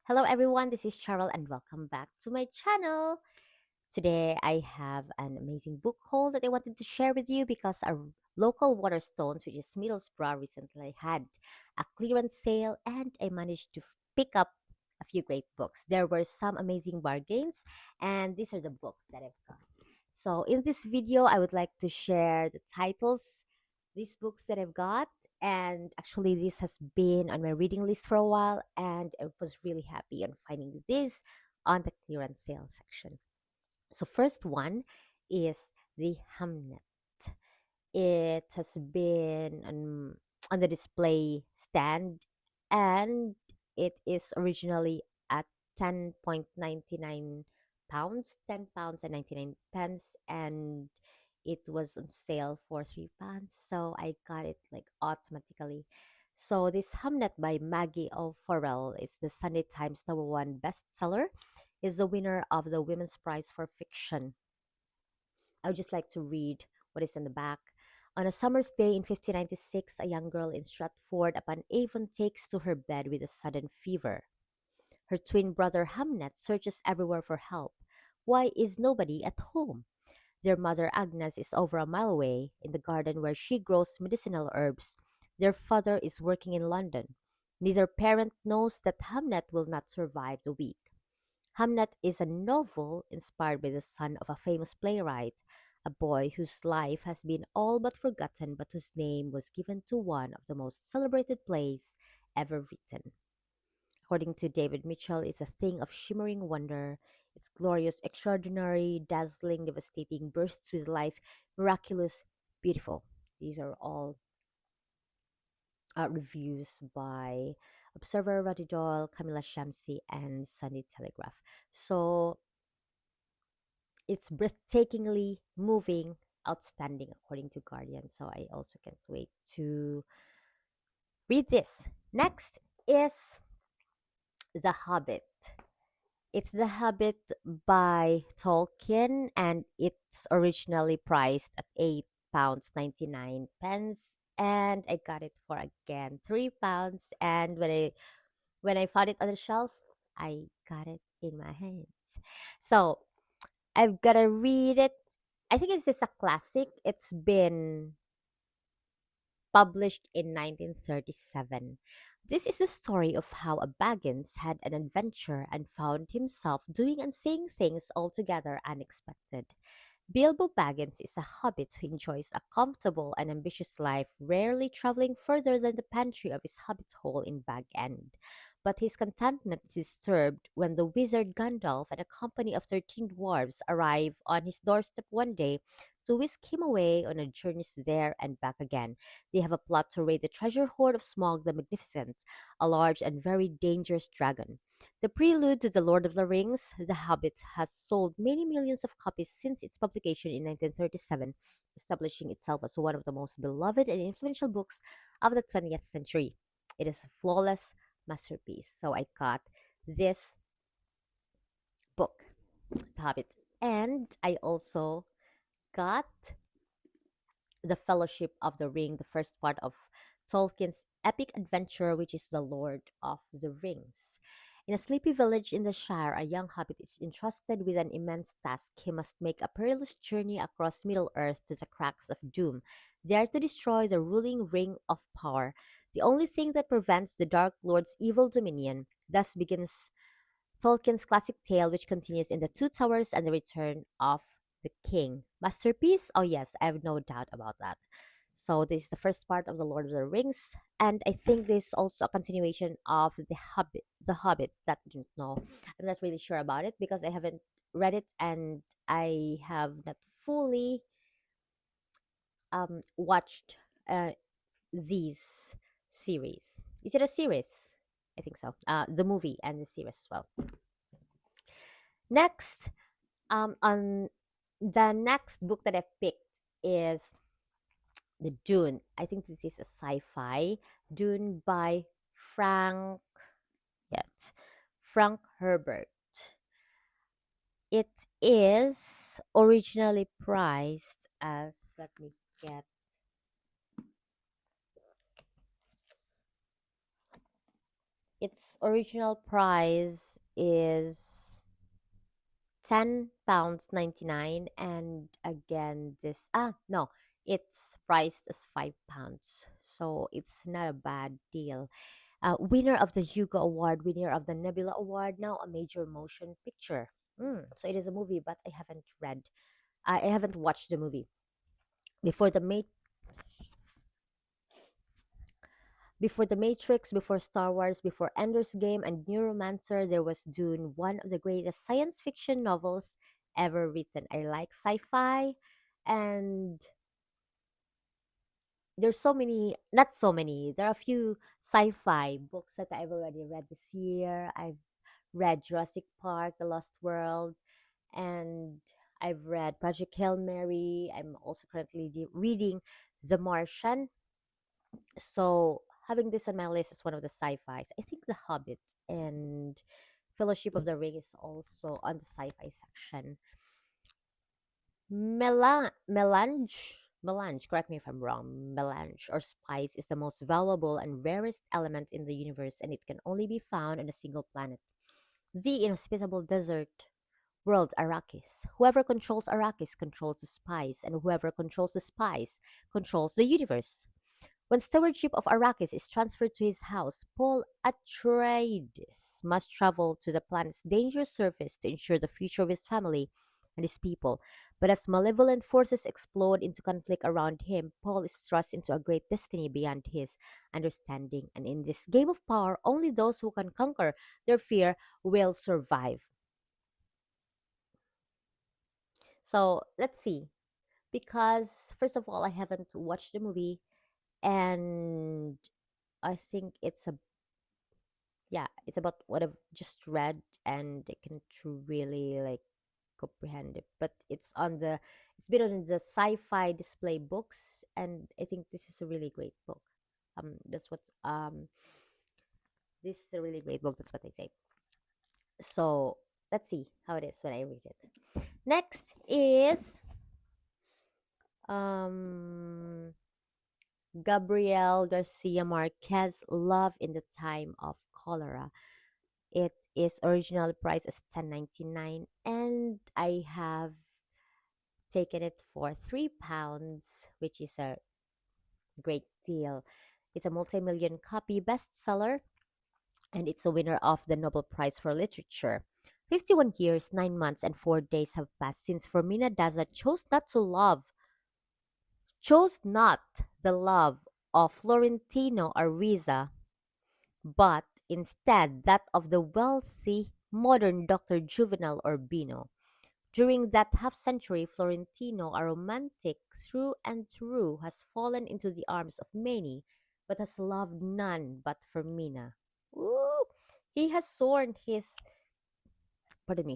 Hello everyone, this is Cheryl and welcome back to my channel. Today I have an amazing book haul that I wanted to share with you because our local Waterstones, which is Middlesbrough, recently had a clearance sale and I managed to pick up a few great books. There were some amazing bargains and these are the books that I've got. So in this video, I would like to share the titles, these books that I've got, and actually this has been on my reading list for a while and I was really happy on finding this on the clearance sale section. So first one is the Hamnet. It has been on the display stand and it is originally at 10.99 pounds, 10 pounds and 99 pence, and it was on sale for 3 pounds. So I got it like automatically. So this Hamnet by Maggie O'Farrell is the Sunday Times number one bestseller, is the winner of the Women's Prize for Fiction. I would just like to read what is in the back. On a summer's day in 1596, a young girl in Stratford upon Avon takes to her bed with a sudden fever. Her twin brother Hamnet searches everywhere for help. Why is nobody at home? Their mother Agnes is over a mile away in the garden where she grows medicinal herbs. Their father is working in London. Neither parent knows that Hamnet will not survive the week. Hamnet is a novel inspired by the son of a famous playwright, a boy whose life has been all but forgotten but whose name was given to one of the most celebrated plays ever written. According to David Mitchell, it's a thing of shimmering wonder. It's glorious, extraordinary, dazzling, devastating, bursts with life, miraculous, beautiful. These are all reviews by Observer, Roddy Doyle, Camilla Shamsi, and Sunday Telegraph. So it's breathtakingly moving, outstanding, according to Guardian. So I also can't wait to read this. Next is The Hobbit. It's The Hobbit by Tolkien, and it's originally priced at £8 99 pence, and I got it for again £3. And when I found it on the shelf, I got it in my hands. So I've gotta read it. I think it's just a classic. It's been published in 1937. This is the story of how a Baggins had an adventure and found himself doing and saying things altogether unexpected. Bilbo Baggins is a hobbit who enjoys a comfortable and ambitious life, rarely traveling further than the pantry of his hobbit hole in Bag End. But his contentment is disturbed when the wizard Gandalf and a company of 13 dwarves arrive on his doorstep one day to whisk him away on a journey there and back again. They have a plot to raid the treasure hoard of Smaug the Magnificent, a large and very dangerous dragon. The prelude to The Lord of the Rings, The Hobbit, has sold many millions of copies since its publication in 1937, establishing itself as one of the most beloved and influential books of the 20th century. It is a flawless masterpiece. So I got this book, The Hobbit, and I also got The Fellowship of the Ring, the first part of Tolkien's epic adventure, which is The Lord of the Rings. In a sleepy village in the Shire, a young hobbit is entrusted with an immense task. He must make a perilous journey across Middle Earth to the cracks of doom, there to destroy the ruling ring of power, the only thing that prevents the Dark Lord's evil dominion. Thus begins Tolkien's classic tale, which continues in The Two Towers and The Return of the King. Masterpiece? Oh, yes, I have no doubt about that. So, this is the first part of The Lord of the Rings, and I think this is also a continuation of The Hobbit, that I don't know. I'm not really sure about it because I haven't read it and I have not fully watched these series. Is it a series? I think so. The movie and the series as well. Next, on the next book that I picked is the Dune. I think this is a sci-fi. Dune by Frank. Yet Frank Herbert. It is originally priced as, let me get, Its original price is £10 99, and again this no, it's priced as £5, so it's not a bad deal. Winner of the Hugo Award, winner of the Nebula Award, now a major motion picture. So it is a movie, but I haven't watched the movie. Before the before the Matrix, before Star Wars, before Ender's Game and Neuromancer, there was Dune, one of the greatest science fiction novels ever written. I like sci-fi, and there's so many, not so many, there are a few sci-fi books that I've already read this year. I've read Jurassic Park, The Lost World, and I've read Project Hail Mary. I'm also currently reading The Martian. So having this on my list is one of the sci-fis. I think The Hobbit and Fellowship of the Ring is also on the sci-fi section. Melange, correct me if I'm wrong. Melange or spice is the most valuable and rarest element in the universe, and it can only be found on a single planet, the inhospitable desert world Arrakis. Whoever controls Arrakis controls the spice, and whoever controls the spice controls the universe. When stewardship of Arrakis is transferred to his house, Paul Atreides must travel to the planet's dangerous surface to ensure the future of his family and his people. But as malevolent forces explode into conflict around him, Paul is thrust into a great destiny beyond his understanding. And in this game of power, only those who can conquer their fear will survive. So let's see. Because, first of all, I haven't watched the movie, and I think it's about what I've just read, and I can really like comprehend it. But it's been on the sci-fi display books, and I think this is a really great book. That's what's This is a really great book. That's what I say. So let's see how it is when I read it. Next is um Gabriel Garcia Marquez, Love in the Time of Cholera. It is original price as 10.99, and I have taken it for £3, which is a great deal. It's a multi-million copy bestseller, and it's a winner of the Nobel Prize for Literature. 51 years, 9 months, and 4 days have passed since Fermina Daza chose not the love of Florentino Ariza, but instead that of the wealthy modern Dr. Juvenal Urbino. During that half century, Florentino, a romantic through and through, has fallen into the arms of many, but has loved none but Fermina. Ooh. He has sworn his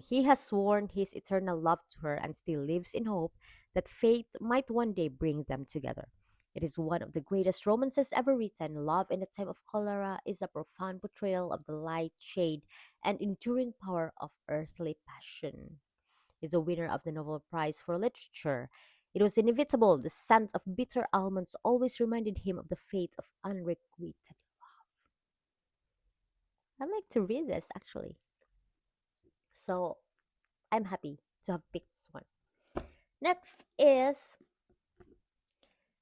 he has sworn his eternal love to her and still lives in hope that fate might one day bring them together. It is one of the greatest romances ever written. Love in the Time of Cholera is a profound portrayal of the light, shade, and enduring power of earthly passion. Is a winner of the Nobel Prize for Literature. It was inevitable. The scent of bitter almonds always reminded him of the fate of unrequited. I like to read this actually. So I'm happy to have picked this one. Next is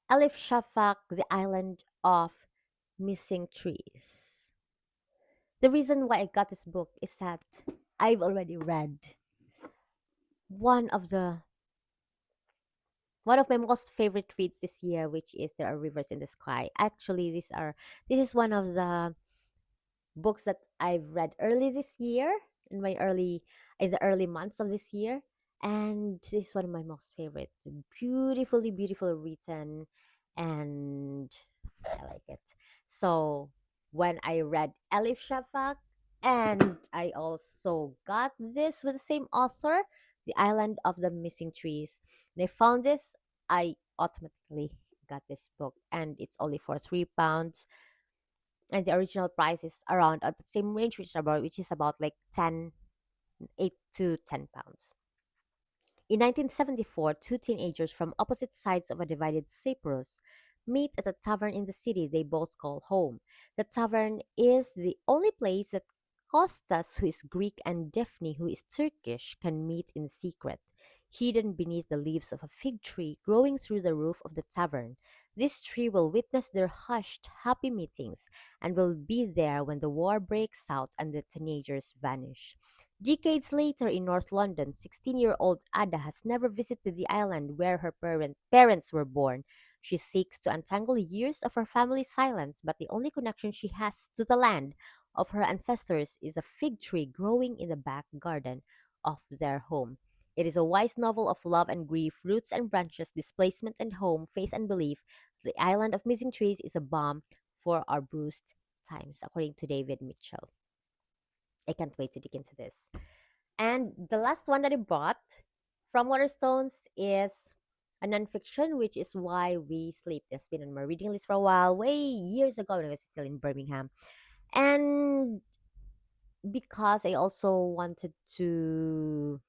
Alif Shafak, The Island of Missing Trees. The reason why I got this book is that I've already read one of the one of my most favorite reads this year, which is There Are Rivers in the Sky. Actually, this is one of the books that I've read early this year, in the early months of this year, and this is one of my most favorite. Beautifully written, and I like it. So when I read Elif Shafak, and I also got this with the same author, The Island of the Missing Trees. When I found this, I automatically got this book, and it's only for £3, and the original price is around at the same range, which is about like 8 to 10 pounds. In 1974, two teenagers from opposite sides of a divided Cyprus meet at a tavern in the city they both call home. The tavern is the only place that Costas, who is Greek, and Daphne, who is Turkish, can meet in secret. Hidden beneath the leaves of a fig tree growing through the roof of the tavern, this tree will witness their hushed, happy meetings and will be there when the war breaks out and the teenagers vanish. Decades later in North London, 16-year-old Ada has never visited the island where her parents were born. She seeks to untangle years of her family's silence, but the only connection she has to the land of her ancestors is a fig tree growing in the back garden of their home. It is a wise novel of love and grief, roots and branches, displacement and home, faith and belief. The Island of Missing Trees is a balm for our bruised times, according to David Mitchell. I can't wait to dig into this. And the last one that I bought from Waterstones is a nonfiction, which is Why We Sleep. It's been on my reading list for a while, way years ago when I was still in Birmingham. And because I also wanted to,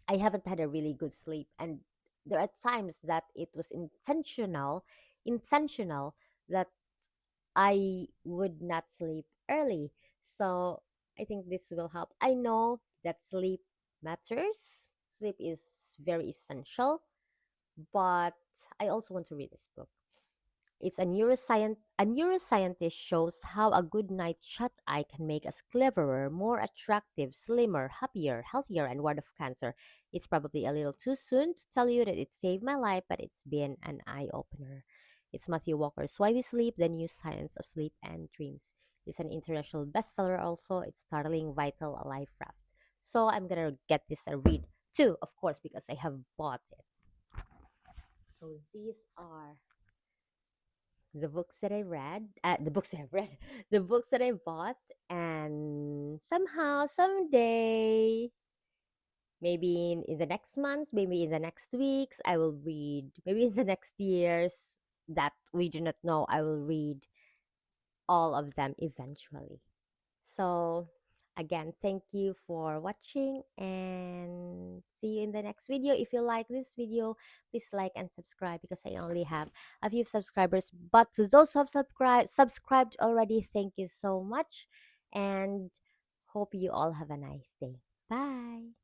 I haven't had a really good sleep. And there are times that it was intentional that I would not sleep early. So I think this will help. I know that sleep matters. Sleep is very essential, but I also want to read this book. It's a neuroscientist shows how a good night's shut eye can make us cleverer, more attractive, slimmer, happier, healthier, and ward off cancer. It's probably a little too soon to tell you that it saved my life, but it's been an eye opener. It's Matthew Walker's Why We Sleep, The New Science of Sleep and Dreams. It's an international bestseller also. It's startling, vital, alive wrapped. So I'm gonna get this a read too, of course, because I have bought it. So these are the books that I read, the books that I've read, the books that I bought, and somehow, someday, maybe in the next months, maybe in the next weeks, I will read, maybe in the next years that we do not know, I will read all of them eventually. So, again, thank you for watching and see you in the next video. If you like this video, please like and subscribe because I only have a few subscribers. But to those who have subscribed already, thank you so much and hope you all have a nice day. Bye.